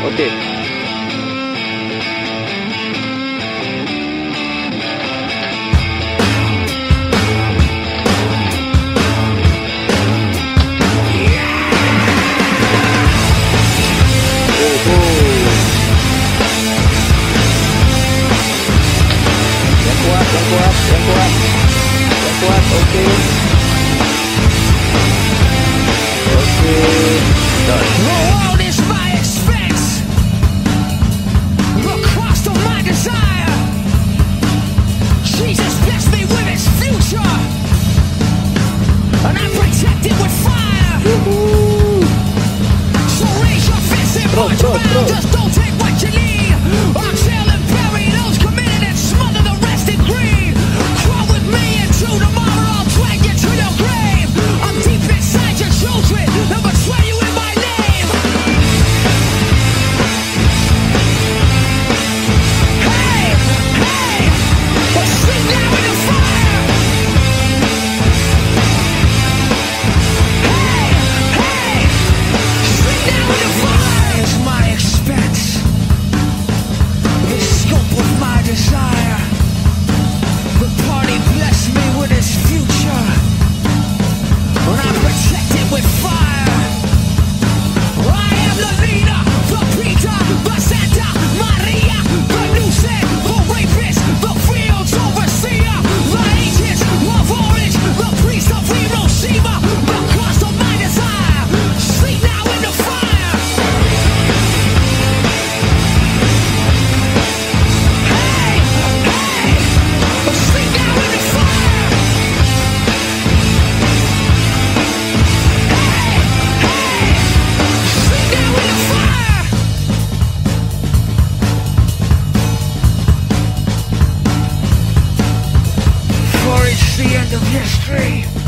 Okay. Just don't take what you need. Exhale and bury those committed and smother the rest in greed. Crawl with me into tomorrow, I'll drag you to your grave. I'm deep inside your children and betray you in my name. Hey, hey, we'll sleep now in the fire. Hey, hey, sleep now in the fire. Is my expense, the scope of my desire. The party blessed me with its future, when I'm protected with fire. I am the leader, the Peter, the Santa Maria, the Lucid, the rapist, the field's overseer, the agents of orange, the priest of Hiroshima, the cost of my desire. Sleep now in the fire. The end of history.